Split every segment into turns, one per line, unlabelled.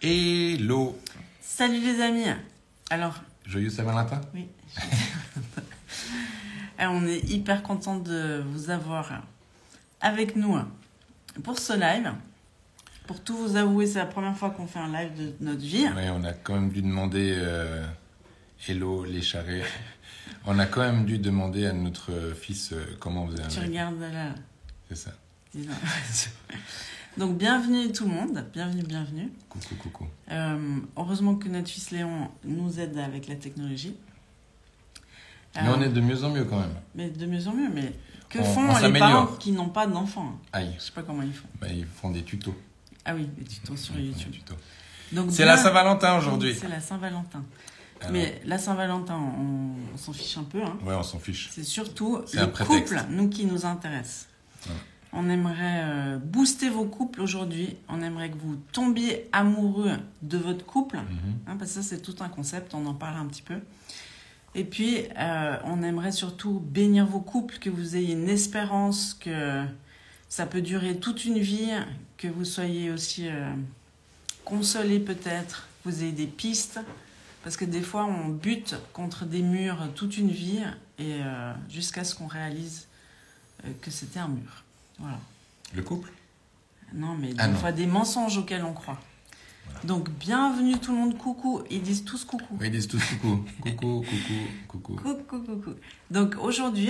Hello.
Salut les amis. Alors,
Joyeux Saint-Valentin.
oui. Alors, on est hyper content de vous avoir avec nous pour ce live. Pour tout vous avouer, c'est la première fois qu'on fait un live de notre vie.
Ouais, on a quand même dû demander Hello les charrets. On a quand même dû demander à notre fils comment on faisait un
Tu
live.
regardes là.
C'est ça.
Dis-donc. Donc, bienvenue tout le monde. Bienvenue.
Coucou.
Heureusement que notre fils Léon nous aide avec la technologie.
Mais on est de mieux en mieux quand même.
Mais de mieux en mieux. Mais que
On
font les
s'améliore.
parents qui n'ont pas d'enfants?
Aïe.
Je sais pas comment ils font.
Bah, ils font des tutos.
Ah oui, des tutos sur
Ils font
YouTube.
des tutos.
Donc,
C'est
bien-
la Saint-Valentin aujourd'hui.
C'est la Saint-Valentin.
Alors,
Mais la Saint-Valentin, on s'en fiche un peu. Hein.
ouais, on s'en fiche.
C'est surtout
C'est un
les
prétexte.
couples, nous, qui nous intéressent.
Voilà.
On aimerait booster vos couples aujourd'hui. On aimerait que vous tombiez amoureux de votre couple. Hein, parce que ça, c'est tout un concept. On en parle un petit peu. Et puis, on aimerait surtout bénir vos couples, que vous ayez une espérance, que ça peut durer toute une vie, que vous soyez aussi consolés peut-être, que vous ayez des pistes. Parce que des fois, on bute contre des murs toute une vie et jusqu'à ce qu'on réalise que c'était un mur. Voilà.
Le couple.
Non, mais
Ah
des
non.
fois, des mensonges auxquels on croit.
Voilà.
Donc, bienvenue tout le monde, coucou. Ils disent tous coucou.
Oui, ils disent tous coucou. Coucou.
Coucou. Donc, aujourd'hui,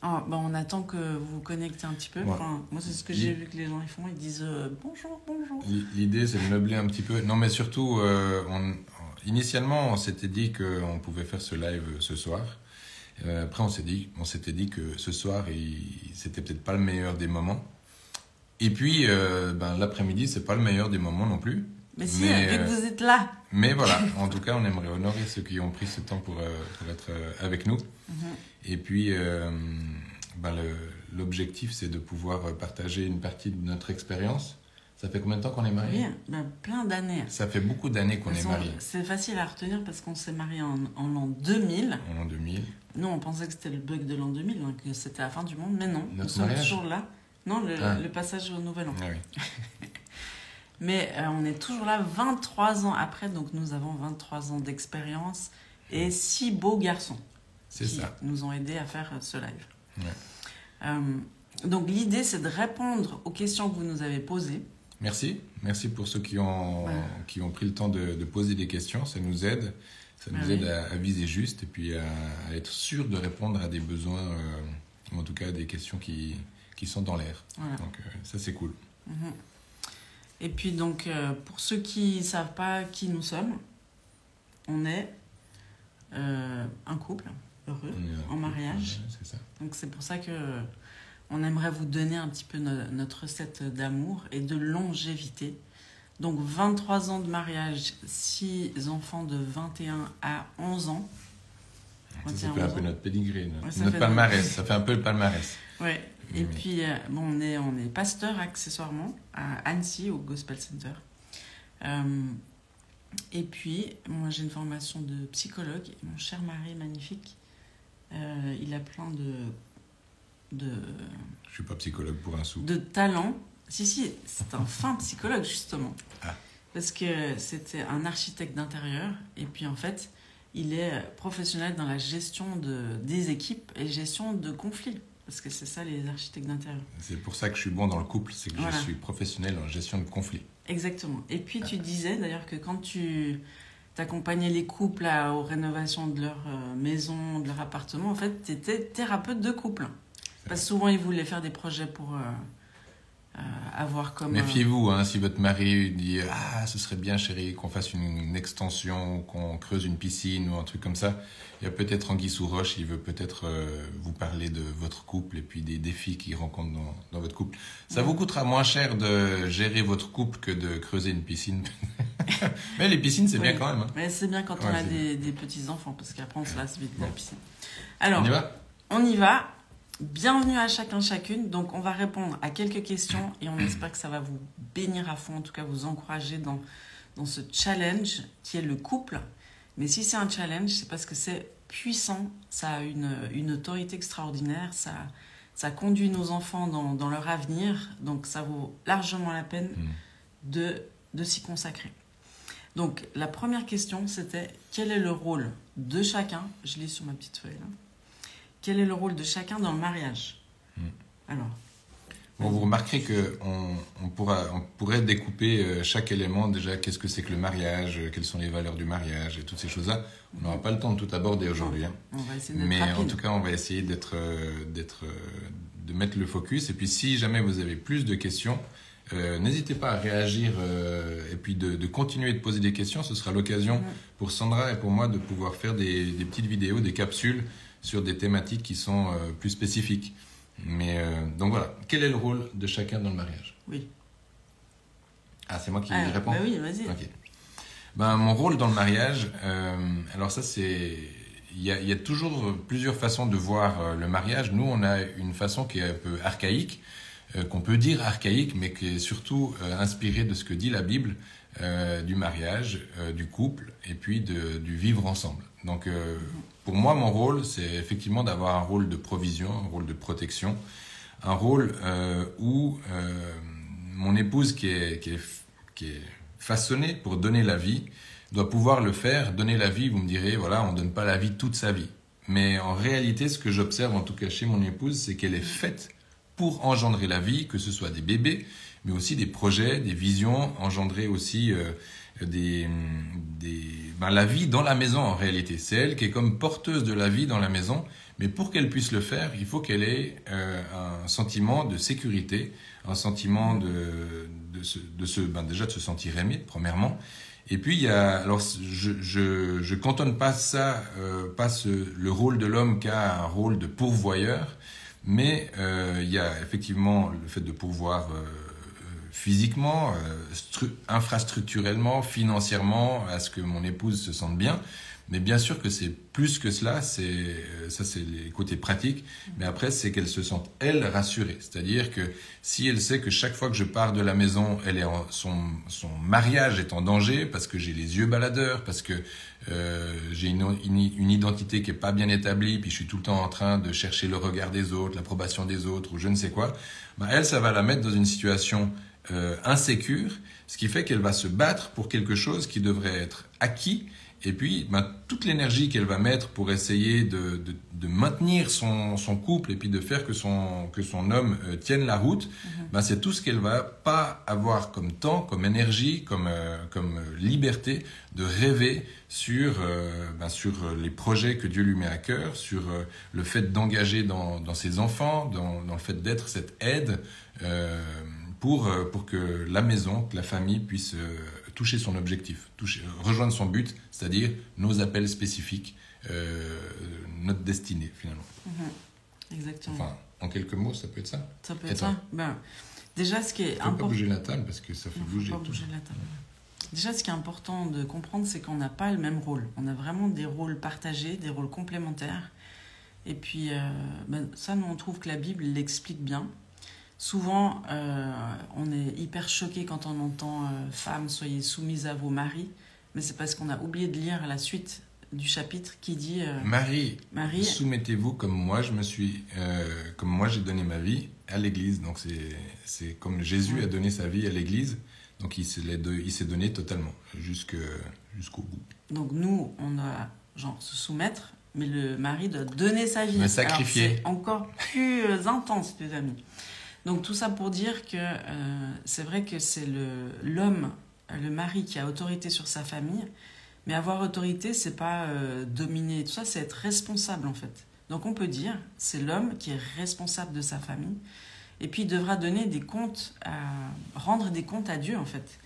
on attend que vous vous connectez un petit peu.
Ouais.
Enfin, moi, c'est ce que j'ai vu que les gens ils font. Ils disent bonjour.
L'idée, c'est de meubler un petit peu. Non, mais surtout, initialement, on s'était dit qu'on pouvait faire ce live ce soir. Après, on s'était dit que ce soir, c'était peut-être pas le meilleur des moments. Et puis, l'après-midi, c'est pas le meilleur des moments non plus.
Mais si, vu que vous êtes là.
Mais voilà, en tout cas, on aimerait honorer ceux qui ont pris ce temps pour être avec nous. Et puis, l'objectif, c'est de pouvoir partager une partie de notre expérience. Ça fait combien de temps qu'on est mariés?
Oui, plein d'années.
Ça fait beaucoup d'années qu'on est mariés.
C'est facile à retenir parce qu'on s'est mariés en l'an 2000.
En l'an 2000.
Nous, on pensait que c'était le bug de l'an 2000, hein, que c'était la fin du monde. Mais non, nous
Notre
sommes
mariage
toujours là. Non, le
Ah.
passage au Nouvel An.
Ah oui.
Mais on est toujours là 23 ans après. Donc, nous avons 23 ans d'expérience et 6 beaux garçons
C'est
qui
ça.
nous ont aidés à faire ce live.
Ouais.
Donc, l'idée, c'est de répondre aux questions que vous nous avez posées.
Merci pour ceux qui ont pris le temps de poser des questions. Ça nous aide. Ça nous aide à viser juste et puis à être sûr de répondre à des besoins, ou en tout cas à des questions qui sont dans l'air.
Voilà.
Donc ça, c'est cool.
Et puis, donc, pour ceux qui ne savent pas qui nous sommes, on est un couple heureux, en mariage.
Ouais, c'est ça.
Donc, c'est pour ça que on aimerait vous donner un petit peu notre recette d'amour et de longévité. Donc, 23 ans de mariage, 6 enfants de 21 à 11 ans.
Ça fait un peu notre pédigré,
ça
notre
fait
palmarès. Ça fait un peu le palmarès.
Ouais. Et
Oui.
puis, on est pasteur accessoirement à Annecy, au Gospel Center. Et puis, moi, j'ai une formation de psychologue. Et mon cher mari magnifique, il a plein de
Je suis pas psychologue pour un sou.
talents. Si, c'est un fin psychologue, justement.
Ah.
Parce que c'était un architecte d'intérieur. Et puis, en fait, il est professionnel dans la gestion des équipes et gestion de conflits. Parce que c'est ça, les architectes d'intérieur.
C'est pour ça que je suis bon dans le couple, c'est que
Voilà.
je suis professionnel en gestion de conflits.
Exactement. Et puis, tu disais d'ailleurs que quand tu t'accompagnais les couples aux rénovations de leur maison, de leur appartement, en fait, tu étais thérapeute de couple. Parce que souvent, ils voulaient faire des projets pour avoir comme...
Méfiez-vous, hein, si votre mari dit « Ah, ce serait bien, chérie, qu'on fasse une extension, qu'on creuse une piscine ou un truc comme ça », il y a peut-être anguille sous roche, il veut peut-être vous parler de votre couple et puis des défis qu'il rencontre dans votre couple. Ça vous coûtera moins cher de gérer votre couple que de creuser une piscine. Mais les piscines, c'est bien quand même. Hein.
Mais c'est bien quand on
Ouais,
a des petits-enfants, parce qu'après, on se lasse vite de la
Bon.
piscine. Alors,
On y va
on y va. Bienvenue à chacun, chacune. Donc, on va répondre à quelques questions et on espère que ça va vous bénir à fond, en tout cas vous encourager dans ce challenge qui est le couple. Mais si c'est un challenge, c'est parce que c'est puissant, ça a une autorité extraordinaire, ça conduit nos enfants dans leur avenir. Donc, ça vaut largement la peine de de s'y consacrer. Donc, la première question, c'était quel est le rôle de chacun, je lis sur ma petite feuille là, quel est le rôle de chacun dans le mariage? Alors,
bon, vous remarquerez qu'on pourrait découper chaque élément, déjà, qu'est-ce que c'est que le mariage, quelles sont les valeurs du mariage et toutes ces choses-là. On n'aura pas le temps de tout aborder aujourd'hui. Hein.
on va essayer d'être
Mais
rapide.
en tout cas, on va essayer de mettre le focus. Et puis, si jamais vous avez plus de questions, n'hésitez pas à réagir et puis de continuer de poser des questions. Ce sera l'occasion pour Sandra et pour moi de pouvoir faire des petites vidéos, des capsules sur des thématiques qui sont plus spécifiques. Mais donc voilà, quel est le rôle de chacun dans le mariage?
Oui.
Ah, c'est moi qui réponds?
Bah oui, vas-y.
Ok. Ben, mon rôle dans le mariage, alors ça c'est... Il y a toujours plusieurs façons de voir le mariage. Nous, on a une façon qui est un peu archaïque, qu'on peut dire archaïque, mais qui est surtout inspirée de ce que dit la Bible, du mariage, du couple, et puis du vivre ensemble. Donc, pour moi, mon rôle, c'est effectivement d'avoir un rôle de provision, un rôle de protection, un rôle où mon épouse qui est façonnée pour donner la vie, doit pouvoir le faire, donner la vie. Vous me direz, voilà, on ne donne pas la vie toute sa vie. Mais en réalité, ce que j'observe, en tout cas chez mon épouse, c'est qu'elle est faite pour engendrer la vie, que ce soit des bébés, mais aussi des projets, des visions, engendrer aussi la vie dans la maison en réalité. C'est elle qui est comme porteuse de la vie dans la maison, mais pour qu'elle puisse le faire, il faut qu'elle ait un sentiment de sécurité, un sentiment déjà de se sentir aimée, premièrement. Et puis, alors je cantonne pas ça, le rôle de l'homme qu'à un rôle de pourvoyeur, mais il y a effectivement le fait de pourvoir physiquement, infrastructurellement, financièrement, à ce que mon épouse se sente bien. Mais bien sûr que c'est plus que cela, ça c'est les côtés pratiques, mais après c'est qu'elle se sente, elle, rassurée. C'est-à-dire que si elle sait que chaque fois que je pars de la maison, son mariage est en danger, parce que j'ai les yeux baladeurs, parce que j'ai une identité qui est pas bien établie, puis je suis tout le temps en train de chercher le regard des autres, l'approbation des autres, ou je ne sais quoi, elle, ça va la mettre dans une situation insécure, ce qui fait qu'elle va se battre pour quelque chose qui devrait être acquis. Et puis, toute l'énergie qu'elle va mettre pour essayer de maintenir son couple et puis de faire que son homme tienne la route, c'est tout ce qu'elle va pas avoir comme temps, comme énergie, comme liberté de rêver sur les projets que Dieu lui met à cœur, sur le fait d'engager dans ses enfants, dans le fait d'être cette aide pour que la maison, que la famille puisse toucher son objectif, rejoindre son but, c'est-à-dire nos appels spécifiques, notre destinée finalement.
Exactement.
Enfin, en quelques mots, ça peut être ça.
Ça peut être ça. Déjà, ce qui est important.
Faut pas bouger la table parce que ça fait bouger.
Faut pas bouger la table. Déjà, ce qui est important de comprendre, c'est qu'on n'a pas le même rôle. On a vraiment des rôles partagés, des rôles complémentaires. Et puis, ça, nous, on trouve que la Bible l'explique bien. Souvent, on est hyper choqué quand on entend « Femmes, soyez soumises à vos maris », mais c'est parce qu'on a oublié de lire la suite du chapitre qui dit
Marie, soumettez-vous comme moi comme moi j'ai donné ma vie à l'Église. Donc c'est comme Jésus a donné sa vie à l'Église, donc il s'est donné totalement jusqu'au bout.
Donc nous, on a se soumettre, mais le mari doit donner sa vie.
Me sacrifier.
Alors, c'est encore plus intense, les amis. Donc tout ça pour dire que c'est vrai que c'est l'homme, le mari qui a autorité sur sa famille, mais avoir autorité, c'est pas dominer, tout ça, c'est être responsable en fait. Donc on peut dire, c'est l'homme qui est responsable de sa famille, et puis il devra rendre des comptes à Dieu en fait.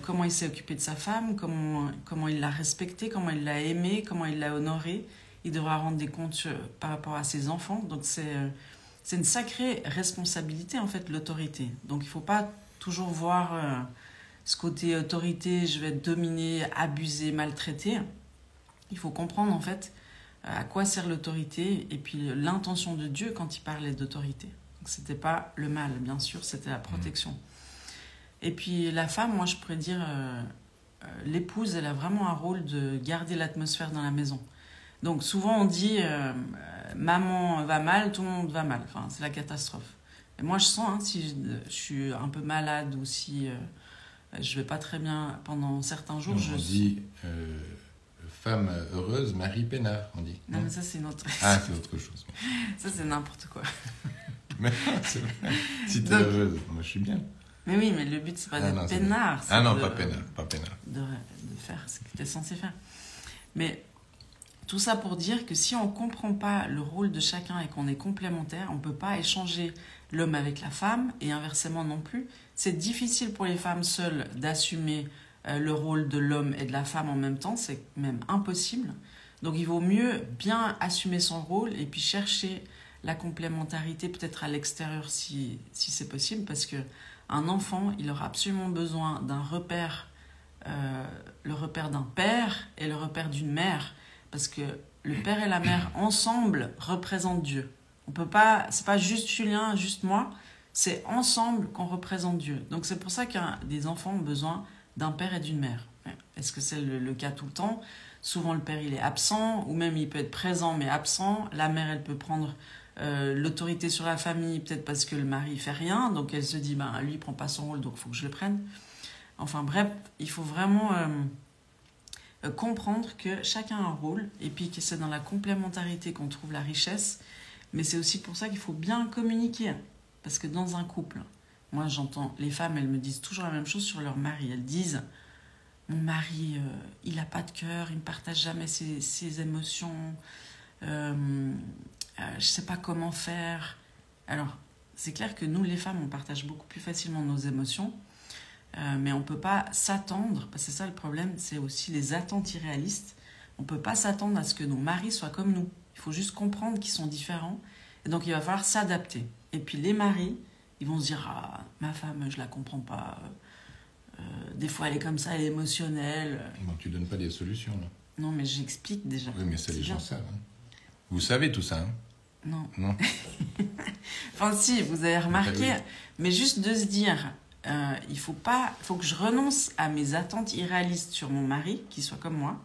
Comment il s'est occupé de sa femme, comment il l'a respectée, comment il l'a aimée, comment il l'a honorée. Il devra rendre des comptes par rapport à ses enfants, donc c'est une sacrée responsabilité, en fait, l'autorité. Donc, il ne faut pas toujours voir ce côté autorité, je vais être dominé, abusé, maltraité. Il faut comprendre, en fait, à quoi sert l'autorité et puis l'intention de Dieu quand il parlait d'autorité. Donc, ce n'était pas le mal, bien sûr, c'était la protection. Et puis, la femme, moi, je pourrais dire, l'épouse, elle a vraiment un rôle de garder l'atmosphère dans la maison. Donc, souvent, on dit... maman va mal, tout le monde va mal. Enfin, c'est la catastrophe. Et moi, je sens, si je suis un peu malade ou si je vais pas très bien pendant certains jours.
On dit femme heureuse, mari peinard, on dit.
Non, mais ça, c'est une autre...
Ah, c'est autre chose.
Ça, c'est n'importe quoi.
Mais c'est vrai. Si t'es heureuse, moi je suis bien.
Mais oui, mais le but, c'est pas d'être peinard.
Ah non, pas peinard.
De faire ce que tu es censé faire. Mais tout ça pour dire que si on ne comprend pas le rôle de chacun et qu'on est complémentaires, on ne peut pas échanger l'homme avec la femme et inversement non plus. C'est difficile pour les femmes seules d'assumer le rôle de l'homme et de la femme en même temps. C'est même impossible. Donc il vaut mieux bien assumer son rôle et puis chercher la complémentarité peut-être à l'extérieur si c'est possible, parce que un enfant, il aura absolument besoin d'un repère, le repère d'un père et le repère d'une mère, parce que le père et la mère ensemble représentent Dieu. On peut pas, c'est pas juste Julien, juste moi, c'est ensemble qu'on représente Dieu. Donc c'est pour ça que des enfants ont besoin d'un père et d'une mère. Est-ce que c'est le cas tout le temps ? Souvent le père il est absent, ou même il peut être présent mais absent. La mère elle peut prendre l'autorité sur la famille, peut-être parce que le mari fait rien, donc elle se dit lui il prend pas son rôle, donc il faut que je le prenne. Enfin bref, il faut vraiment comprendre que chacun a un rôle, et puis que c'est dans la complémentarité qu'on trouve la richesse, mais c'est aussi pour ça qu'il faut bien communiquer, parce que dans un couple, moi j'entends les femmes, elles me disent toujours la même chose sur leur mari. Elles disent mon mari il a pas de cœur, il me partage jamais ses émotions, je sais pas comment faire. Alors c'est clair que nous les femmes on partage beaucoup plus facilement nos émotions, mais on peut pas s'attendre, parce que c'est ça le problème, c'est aussi les attentes irréalistes. On peut pas s'attendre à ce que nos maris soient comme nous. Il faut juste comprendre qu'ils sont différents, et donc il va falloir s'adapter. Et puis les maris, ils vont se dire ma femme je la comprends pas, des fois elle est comme ça, elle est émotionnelle.
Bon, tu donnes pas des solutions là.
Non mais j'explique déjà.
Oui mais ça les gens savent. Vous savez tout ça
Non.
Non.
Enfin si, vous avez remarqué, mais juste de se dire il faut que je renonce à mes attentes irréalistes sur mon mari qui soit comme moi,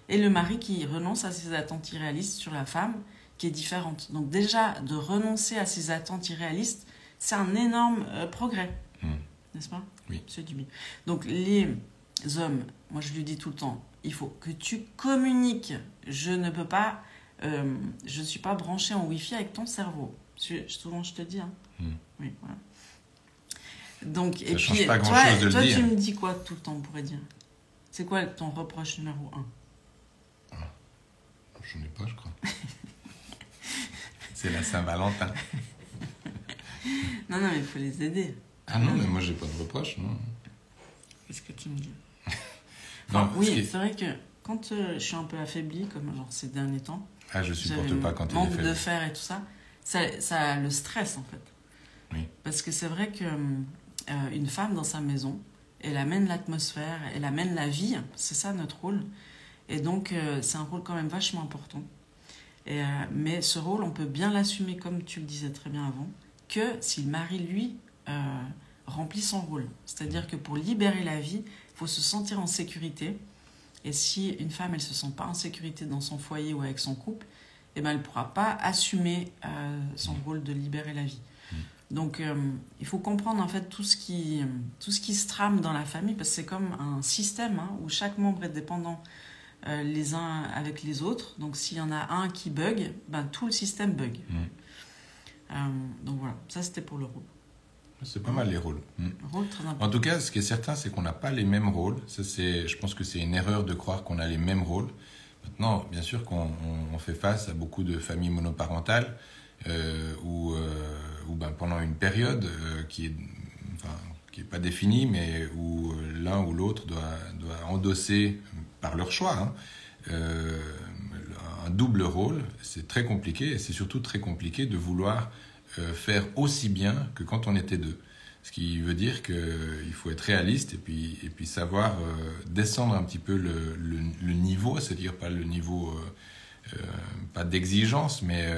et le mari qui renonce à ses attentes irréalistes sur la femme qui est différente. Donc déjà de renoncer à ses attentes irréalistes, c'est un énorme progrès. N'est-ce pas ?
Oui.
C'est du bien. Donc les hommes, moi je lui dis tout le temps, il faut que tu communiques. Je ne peux pas je ne suis pas branchée en Wi-Fi avec ton cerveau. Souvent je te dis. Oui, voilà. Donc,
ça
et
change
puis
pas grand-chose de le
toi
dire.
tu me dis quoi tout le temps, on pourrait dire ? C'est quoi ton reproche numéro 1 ?
J'en ai pas, je crois. C'est la Saint-Valentin.
Non, mais il faut les aider.
Ah non, mais moi j'ai pas de reproche, non.
Qu'est-ce que tu me dis ?
Non,
oui, c'est vrai que quand je suis un peu affaiblie, comme genre ces derniers temps,
je supporte pas quand tu es
manque
faible.
de fer et tout ça, ça le stress en fait.
Oui.
Parce que c'est vrai que une femme dans sa maison, elle amène l'atmosphère, elle amène la vie, c'est ça notre rôle. Et donc c'est un rôle quand même vachement important. Mais ce rôle, on peut bien l'assumer, comme tu le disais très bien avant, que si le mari, lui, remplit son rôle. C'est-à-dire que pour libérer la vie, il faut se sentir en sécurité. Et si une femme, elle ne se sent pas en sécurité dans son foyer ou avec son couple, eh ben, elle ne pourra pas assumer son rôle de libérer la vie. Donc, il faut comprendre en fait tout ce qui se trame dans la famille, parce que c'est comme un système où chaque membre est dépendant les uns avec les autres. Donc, s'il y en a un qui bug, tout le système bug. Donc voilà, ça c'était pour le rôle.
C'est pas mal les rôles.
Rôle très important.
En tout cas, ce qui est certain, c'est qu'on n'a pas les mêmes rôles. Ça, je pense que c'est une erreur de croire qu'on a les mêmes rôles. Maintenant, bien sûr qu'on fait face à beaucoup de familles monoparentales où pendant une période qui est pas définie, mais où l'un ou l'autre doit endosser, par leur choix, un double rôle. C'est très compliqué, et c'est surtout très compliqué de vouloir faire aussi bien que quand on était deux. Ce qui veut dire qu'il faut être réaliste et puis savoir descendre un petit peu le niveau, c'est-à-dire pas le niveau, pas d'exigence, mais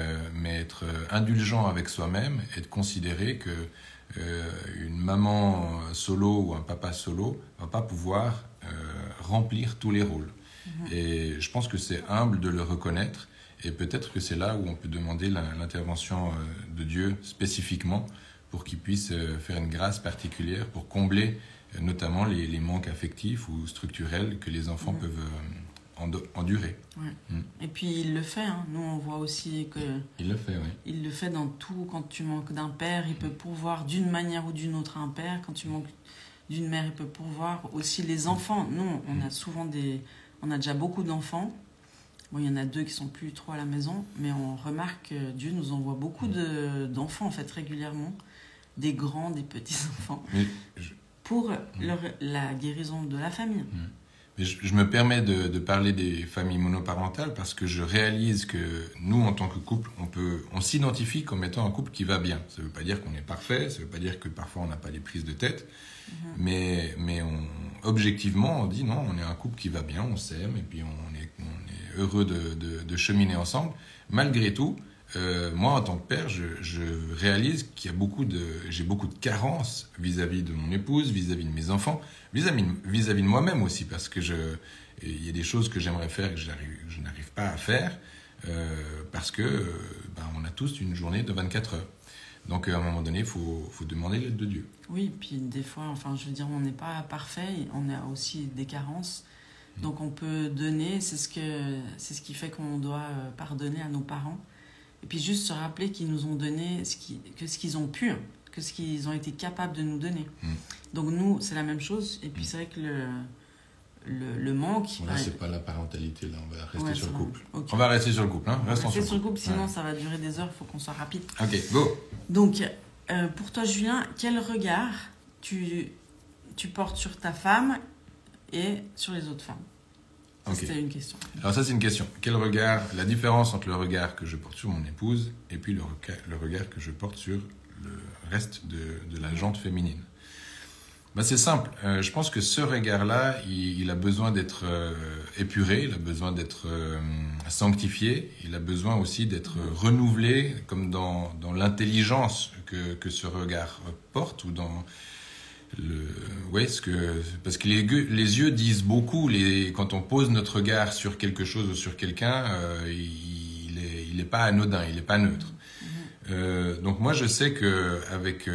être indulgent avec soi-même et de considérer que une maman solo ou un papa solo va pas pouvoir remplir tous les rôles. Et je pense que c'est humble de le reconnaître. Et peut-être que c'est là où on peut demander l'intervention de Dieu spécifiquement pour qu'il puisse faire une grâce particulière pour combler notamment les manques affectifs ou structurels que les enfants peuvent endurer.
Ouais. Et puis il le fait, hein. Nous on voit aussi que...
Il le fait, oui.
Il le fait dans tout. Quand tu manques d'un père, il peut pourvoir d'une manière ou d'une autre un père. Quand tu manques d'une mère, il peut pourvoir aussi les enfants. Nous, on a souvent on a déjà beaucoup d'enfants. Bon, il y en a 2 qui sont plus trop à la maison, mais on remarque que Dieu nous envoie beaucoup d'enfants, en fait, régulièrement. Des grands, des petits-enfants. Pour la guérison de la famille.
Mais je me permets de parler des familles monoparentales parce que je réalise que nous, en tant que couple, on s'identifie comme étant un couple qui va bien. Ça ne veut pas dire qu'on est parfait, ça ne veut pas dire que parfois on n'a pas des prises de tête, mais objectivement, on dit non, on est un couple qui va bien, on s'aime et puis on est heureux de cheminer ensemble. Malgré tout, moi, en tant que père, je réalise qu'il y a j'ai beaucoup de carences vis-à-vis de mon épouse, vis-à-vis de mes enfants, vis-à-vis de moi-même aussi, parce que il y a des choses que j'aimerais faire que je n'arrive pas à faire, parce que on a tous une journée de 24 heures. Donc, à un moment donné, il faut demander l'aide de Dieu.
Oui, puis des fois, enfin, je veux dire, on n'est pas parfait, on a aussi des carences. Donc, on peut donner, c'est ce qui fait qu'on doit pardonner à nos parents. Et puis juste se rappeler qu'ils nous ont donné ce qu'ils ont pu, que ce qu'ils ont été capables de nous donner. Donc nous, c'est la même chose. Et puis c'est vrai que le manque...
Là, c'est pas la parentalité, là. On va rester sur le couple.
Okay.
On va rester sur le couple, hein.
Restons sur le couple, sinon ça va durer des heures, il faut qu'on soit rapide.
Ok, go.
Donc, pour toi, Julien, quel regard tu portes sur ta femme et sur les autres femmes? C'était une question.
Alors ça, c'est une question. La différence entre le regard que je porte sur mon épouse et puis le regard que je porte sur le reste de la gente féminine. C'est simple. Je pense que ce regard-là, il a besoin d'être épuré, il a besoin d'être sanctifié, il a besoin aussi d'être renouvelé, comme dans l'intelligence que ce regard porte, ou dans... parce que les yeux disent beaucoup. Quand on pose notre regard sur quelque chose ou sur quelqu'un, il n'est pas anodin, il n'est pas neutre. Donc moi, je sais que avec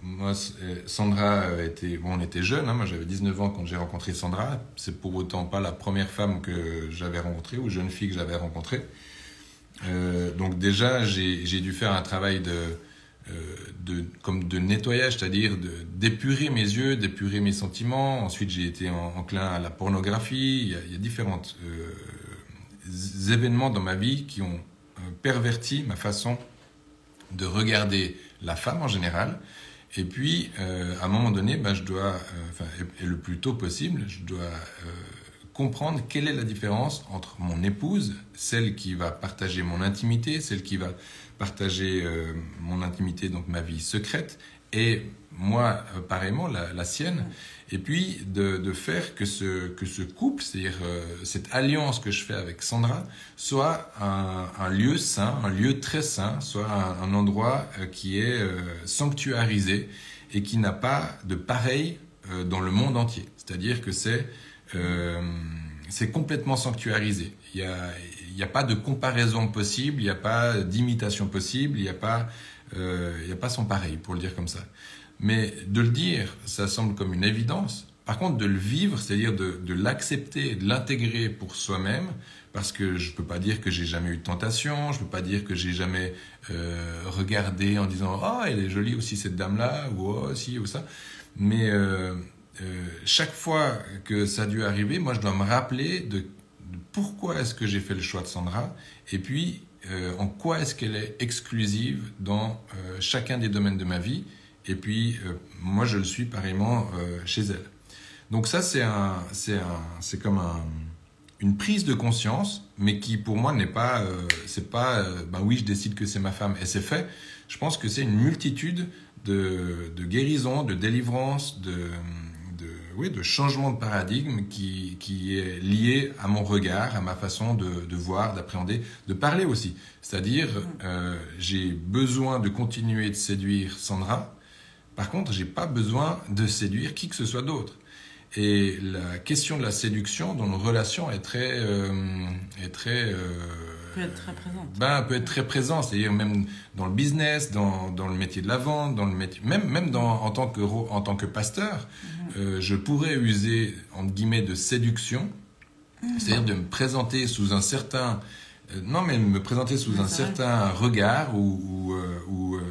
moi, Sandra on était jeunes, hein, moi j'avais 19 ans quand j'ai rencontré Sandra. C'est pour autant pas la première femme que j'avais rencontrée ou jeune fille que j'avais rencontrée. Donc déjà, j'ai dû faire un travail de nettoyage, c'est-à-dire d'épurer mes yeux, d'épurer mes sentiments. Ensuite, j'ai été enclin à la pornographie. Il y a différents événements dans ma vie qui ont perverti ma façon de regarder la femme en général. Et puis, à un moment donné, je dois, et le plus tôt possible, je dois comprendre quelle est la différence entre mon épouse, celle qui va partager mon intimité, celle qui va partager mon intimité, donc ma vie secrète, et moi, pareillement, la sienne. Et puis, de faire que ce couple, c'est-à-dire cette alliance que je fais avec Sandra, soit un lieu saint, un lieu très saint, soit un endroit qui est sanctuarisé et qui n'a pas de pareil dans le monde entier. C'est-à-dire que c'est complètement sanctuarisé. Il n'y a pas de comparaison possible, il n'y a pas d'imitation possible, il n'y a pas son pareil, pour le dire comme ça. Mais de le dire, ça semble comme une évidence. Par contre, de le vivre, c'est-à-dire de l'accepter, de l'intégrer pour soi-même, parce que je ne peux pas dire que j'ai jamais eu de tentation, je ne peux pas dire que j'ai jamais regardé en disant « Oh, elle est jolie aussi cette dame-là » ou « Oh, si » ou ça. Mais chaque fois que ça a dû arriver, moi je dois me rappeler de pourquoi est-ce que j'ai fait le choix de Sandra, et puis en quoi est-ce qu'elle est exclusive dans chacun des domaines de ma vie. Et puis, moi, je le suis pareillement chez elle. Donc ça, c'est comme une prise de conscience, mais qui, pour moi, n'est pas... oui, je décide que c'est ma femme et c'est fait. Je pense que c'est une multitude de guérisons, de délivrances, de changement de paradigme qui est lié à mon regard, à ma façon de voir, d'appréhender, de parler aussi. C'est-à-dire, j'ai besoin de continuer de séduire Sandra. Par contre, j'ai pas besoin de séduire qui que ce soit d'autre. Et la question de la séduction dans nos relations est très
Peut être très présente.
peut être très présent, c'est-à-dire même dans le business, dans le métier de la vente, dans le métier, même en tant que pasteur, je pourrais user entre guillemets de séduction, c'est-à-dire de me présenter sous un certain me présenter sous un certain regard ou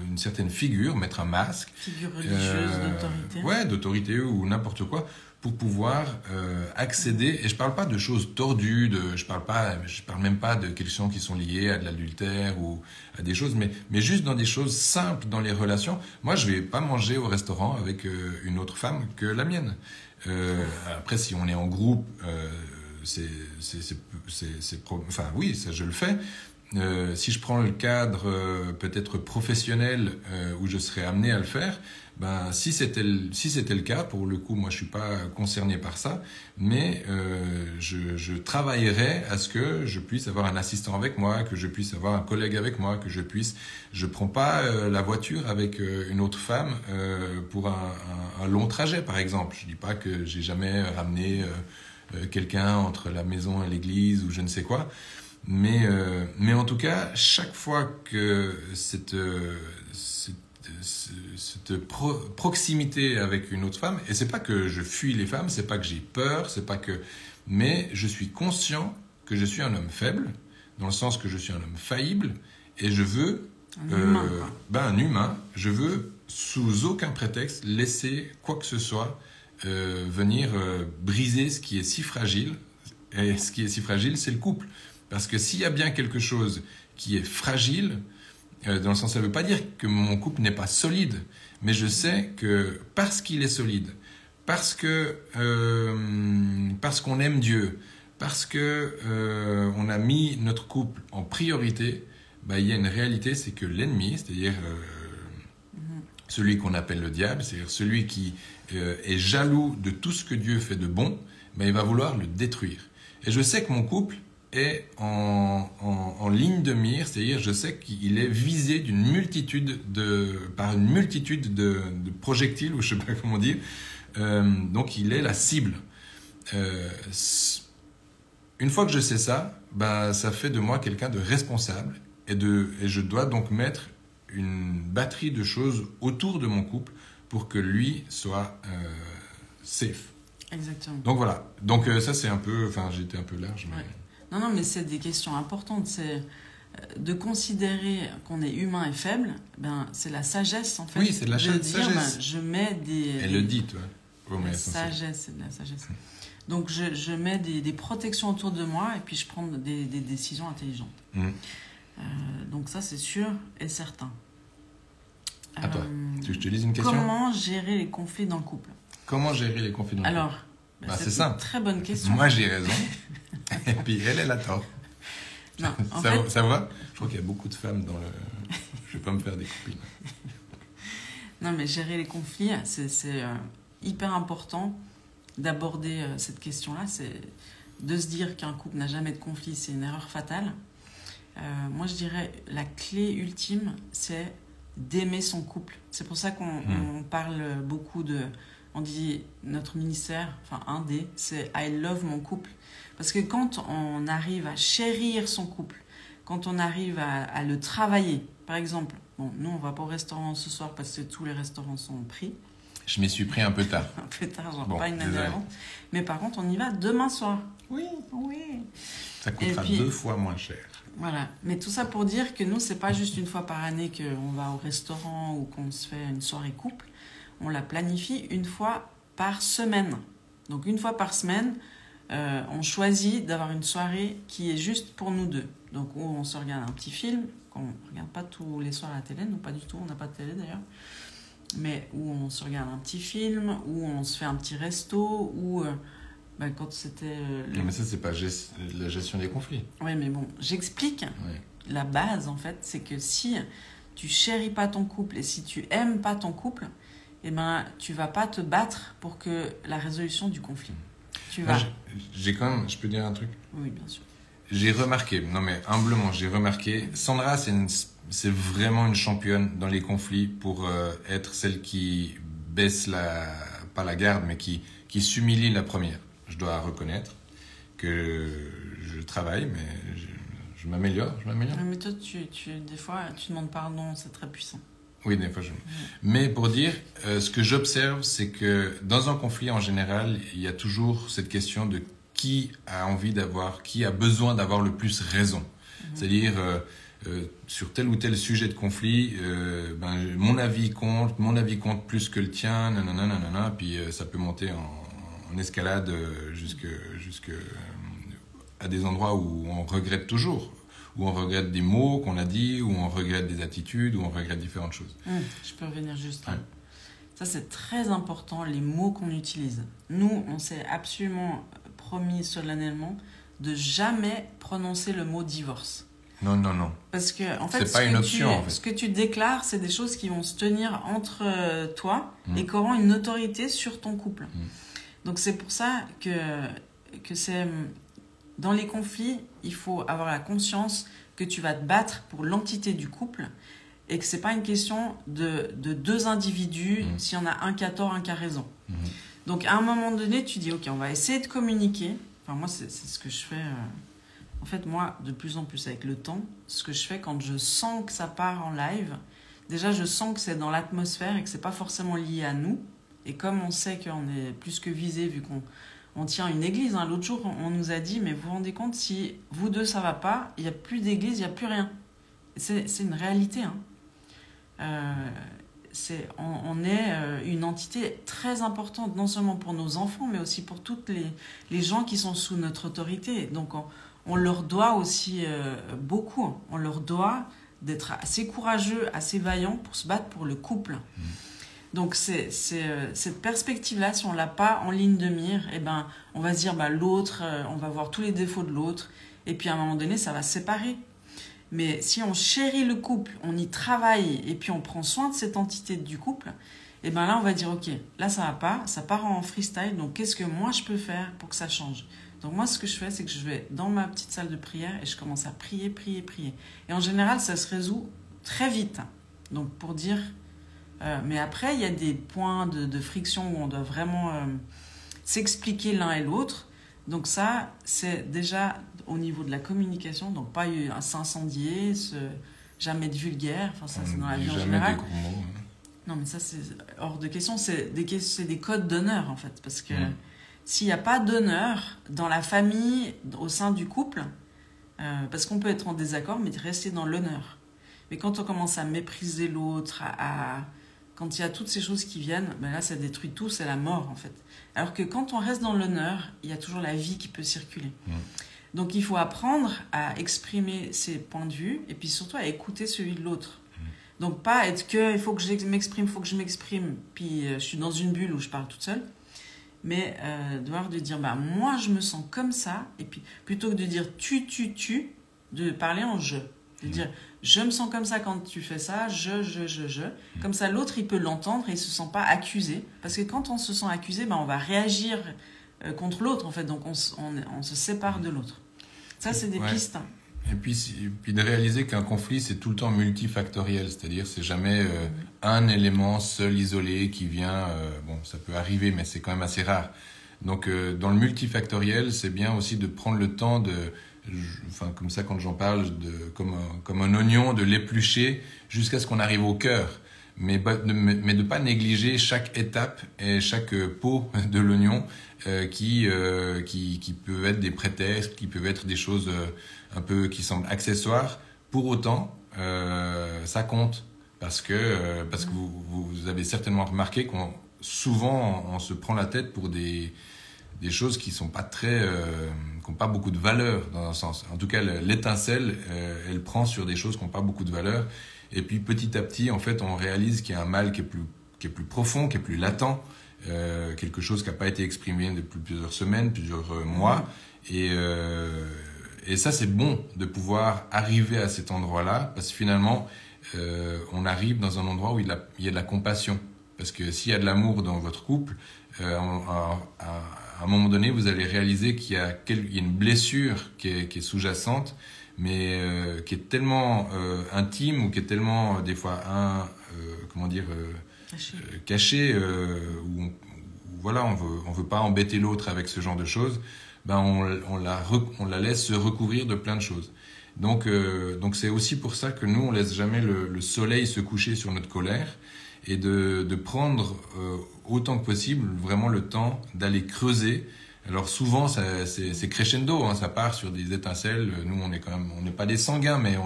une certaine figure, mettre un masque.
Figure religieuse, d'autorité.
Ouais, d'autorité ou n'importe quoi, pour pouvoir accéder. Et je parle pas de choses tordues, je parle même pas de questions qui sont liées à de l'adultère ou à des choses, mais juste dans des choses simples dans les relations. Moi, je vais pas manger au restaurant avec une autre femme que la mienne. Après, si on est en groupe, enfin oui, ça je le fais. Si je prends le cadre peut-être professionnel où je serais amené à le faire, si c'était le cas, pour le coup, moi je suis pas concerné par ça, mais je travaillerais à ce que je puisse avoir un assistant avec moi, que je puisse avoir un collègue avec moi, je prends pas la voiture avec une autre femme pour un long trajet, par exemple. Je dis pas que j'ai jamais ramené quelqu'un entre la maison et l'église ou je ne sais quoi. Mais en tout cas, chaque fois que cette proximité avec une autre femme, et c'est pas que je fuis les femmes, c'est pas que j'ai peur, mais je suis conscient que je suis un homme faible, dans le sens que je suis un homme faillible, et je veux un humain, je veux sous aucun prétexte laisser quoi que ce soit venir briser ce qui est si fragile. Et ce qui est si fragile, c'est le couple. Parce que s'il y a bien quelque chose qui est fragile, dans le sens, ça ne veut pas dire que mon couple n'est pas solide, mais je sais que parce qu'il est solide, parce qu'on aime Dieu, parce que on a mis notre couple en priorité, il y a une réalité, c'est que l'ennemi, c'est-à-dire celui qu'on appelle le diable, c'est-à-dire celui qui est jaloux de tout ce que Dieu fait de bon, il va vouloir le détruire. Et je sais que mon couple est en ligne de mire, c'est-à-dire je sais qu'il est visé par une multitude de projectiles, ou je ne sais pas comment dire, donc il est la cible. Une fois que je sais ça, ça fait de moi quelqu'un de responsable, et je dois donc mettre une batterie de choses autour de mon couple pour que lui soit safe.
Exactement.
Donc voilà. Donc ça c'est un peu, enfin j'étais un peu large. Mais...
Ouais. Non, mais c'est des questions importantes. C'est de considérer qu'on est humain et faible. C'est la sagesse en fait.
Oui, c'est de la sagesse.
Je mets des.
Elle le dit, toi.
La sagesse, c'est de la sagesse. Donc je mets des protections autour de moi et puis je prends des décisions intelligentes. Donc ça c'est sûr et certain.
À toi. Tu veux que je te lise une question ?
Comment gérer les conflits dans le couple ?
Comment gérer les conflits dans le couple ?
Alors,
c'est ça.
Très bonne question.
Moi j'ai raison. Et puis elle a tort.
Non,
ça va ? Je crois qu'il y a beaucoup de femmes dans le... Je vais pas me faire des copines.
Non, mais gérer les conflits, c'est hyper important d'aborder cette question-là. C'est de se dire qu'un couple n'a jamais de conflit, c'est une erreur fatale. Moi, je dirais la clé ultime, c'est d'aimer son couple. C'est pour ça qu'on parle beaucoup de... On dit notre ministère, c'est « I love mon couple ». Parce que quand on arrive à chérir son couple, quand on arrive à le travailler, par exemple, nous on va pas au restaurant ce soir parce que tous les restaurants sont pris.
Je m'y suis pris un peu tard.
Un peu tard, pas une année avant. Mais par contre, on y va demain soir.
Oui.
Oui.
Ça coûtera 2 fois moins cher.
Voilà. Mais tout ça pour dire que nous, c'est pas juste une fois par année qu'on va au restaurant ou qu'on se fait une soirée couple. On la planifie une fois par semaine. Donc une fois par semaine, on choisit d'avoir une soirée qui est juste pour nous deux. Donc où on se regarde un petit film, qu'on ne regarde pas tous les soirs à la télé, nous pas du tout, on n'a pas de télé d'ailleurs, mais où on se regarde un petit film, où on se fait un petit resto, où quand c'était...
Non mais ça c'est pas la gestion des conflits.
Oui mais bon, j'explique. Ouais. La base en fait, c'est que si tu chéris pas ton couple et si tu aimes pas ton couple, tu vas pas te battre pour que la résolution du conflit.
Je peux dire un truc ?
Oui, bien sûr.
J'ai remarqué, humblement, Sandra, c'est vraiment une championne dans les conflits pour être celle qui baisse pas la garde, mais qui s'humilie la première. Je dois reconnaître que je travaille, mais je m'améliore.
Mais toi, des fois, tu demandes pardon, c'est très puissant.
Oui, des fois, Mais pour dire, ce que j'observe, c'est que dans un conflit, en général, il y a toujours cette question de qui a besoin d'avoir le plus raison. C'est-à-dire, sur tel ou tel sujet de conflit, mon avis compte plus que le tien, nanana, puis ça peut monter en escalade jusque à des endroits où on regrette toujours, où on regrette des mots qu'on a dit, où on regrette des attitudes, où on regrette différentes choses.
Je peux revenir juste là. Ça, c'est très important, les mots qu'on utilise. Nous, on s'est absolument promis solennellement de jamais prononcer le mot divorce.
Non.
Parce que, en fait,
c'est pas une option, en fait.
Ce que tu déclares, c'est des choses qui vont se tenir entre toi et qui auront une autorité sur ton couple. Donc, c'est pour ça que c'est... Dans les conflits, il faut avoir la conscience que tu vas te battre pour l'entité du couple et que c'est pas une question de deux individus, s'il y en a un qui a tort, un qui a raison. Donc, à un moment donné, tu dis, OK, on va essayer de communiquer. Enfin, moi, c'est ce que je fais... En fait, moi, de plus en plus avec le temps, ce que je fais quand je sens que ça part en live, déjà, je sens que c'est dans l'atmosphère et que c'est pas forcément lié à nous. Et comme on sait qu'on est plus que visé, vu qu'on tient une église, l'autre jour, on nous a dit, mais vous vous rendez compte, si vous deux, ça va pas, il n'y a plus d'église, il n'y a plus rien. C'est une réalité. On est une entité très importante, non seulement pour nos enfants, mais aussi pour toutes les gens qui sont sous notre autorité. Donc, on leur doit aussi beaucoup. On leur doit d'être assez courageux, assez vaillants pour se battre pour le couple. Donc, cette perspective-là, si on ne l'a pas en ligne de mire, on va se dire, l'autre, on va voir tous les défauts de l'autre, et puis à un moment donné, ça va se séparer. Mais si on chérit le couple, on y travaille, et puis on prend soin de cette entité du couple, là, on va dire, OK, là, ça va pas, ça part en freestyle, donc qu'est-ce que moi, je peux faire pour que ça change ? Donc moi, ce que je fais, c'est que je vais dans ma petite salle de prière et je commence à prier. Et en général, ça se résout très vite. Donc pour dire... mais après, il y a des points de friction où on doit vraiment s'expliquer l'un et l'autre. Donc ça, c'est déjà au niveau de la communication. Donc pas s'incendier, jamais de vulgaire. Enfin, ça, c'est dans la vie en général.
Des gros mots.
Non, mais ça, c'est hors de question. C'est des codes d'honneur, en fait. Parce que... S'il n'y a pas d'honneur dans la famille, au sein du couple, parce qu'on peut être en désaccord, mais rester dans l'honneur. Mais quand on commence à mépriser l'autre, quand il y a toutes ces choses qui viennent, là, ça détruit tout, c'est la mort, en fait. Alors que quand on reste dans l'honneur, il y a toujours la vie qui peut circuler. Donc, il faut apprendre à exprimer ses points de vue, et puis surtout à écouter celui de l'autre. Donc, pas être il faut que je m'exprime, puis je suis dans une bulle où je parle toute seule. Mais devoir de dire, moi, je me sens comme ça. Et puis, plutôt que de dire tu, de parler en je. De dire, je me sens comme ça quand tu fais ça, je. Comme ça, l'autre, il peut l'entendre et il ne se sent pas accusé. Parce que quand on se sent accusé, on va réagir contre l'autre, en fait. Donc, on se sépare de l'autre. Ça, c'est des pistes.
Et puis de réaliser qu'un conflit, c'est tout le temps multifactoriel. C'est-à-dire, c'est jamais un élément seul, isolé, qui vient... ça peut arriver, mais c'est quand même assez rare. Donc, dans le multifactoriel, c'est bien aussi de prendre le temps comme ça, quand j'en parle, comme un oignon, de l'éplucher jusqu'à ce qu'on arrive au cœur. Mais de pas négliger chaque étape et chaque peau de l'oignon qui peuvent être des prétextes, qui peuvent être des choses un peu qui semblent accessoires. Pour autant, ça compte parce que vous avez certainement remarqué qu'on souvent on se prend la tête pour des choses qui sont pas qui n'ont pas beaucoup de valeur dans un sens. En tout cas, l'étincelle, elle prend sur des choses qui n'ont pas beaucoup de valeur. Et puis petit à petit, en fait, on réalise qu'il y a un mal qui est plus profond, qui est plus latent, quelque chose qui n'a pas été exprimé depuis plusieurs semaines, plusieurs mois. Et ça, c'est bon de pouvoir arriver à cet endroit-là, parce que finalement, on arrive dans un endroit où il y a de la compassion. Parce que s'il y a de l'amour dans votre couple, à un moment donné, vous allez réaliser qu'il y a une blessure qui est sous-jacente, mais qui est tellement intime ou qui est tellement des fois cachée, où voilà, on veut pas embêter l'autre avec ce genre de choses, ben on la laisse se recouvrir de plein de choses. Donc c'est aussi pour ça que nous, on laisse jamais le soleil se coucher sur notre colère et de prendre autant que possible vraiment le temps d'aller creuser. Alors souvent, c'est crescendo, hein, ça part sur des étincelles. Nous, on n'est pas des sanguins, mais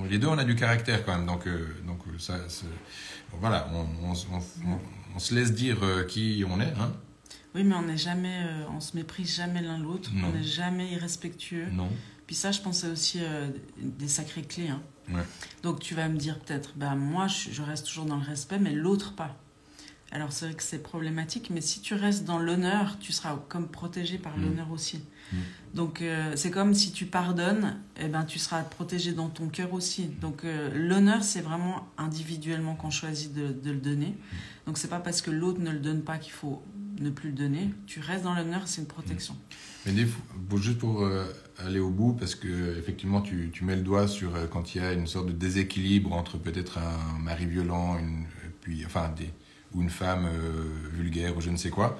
les deux, on a du caractère quand même. Donc ça, voilà, on se laisse dire qui on est, hein.
Oui, mais on n'est jamais, on se méprise jamais l'un l'autre,
Non.
on n'est jamais irrespectueux.
Non.
Puis ça, je pense, c'est aussi des sacrées clés, hein.
Ouais.
Donc tu vas me dire peut-être, moi je reste toujours dans le respect, mais l'autre pas. Alors c'est vrai que c'est problématique, mais si tu restes dans l'honneur, tu seras comme protégé par l'honneur aussi. Donc c'est comme si tu pardonnes, eh ben, tu seras protégé dans ton cœur aussi. Donc l'honneur, c'est vraiment individuellement qu'on choisit de le donner. Donc c'est pas parce que l'autre ne le donne pas qu'il faut ne plus le donner. Tu restes dans l'honneur, c'est une protection.
Mais juste pour aller au bout, parce que effectivement tu mets le doigt sur quand il y a une sorte de déséquilibre entre peut-être un mari violent, ou une femme vulgaire ou je ne sais quoi.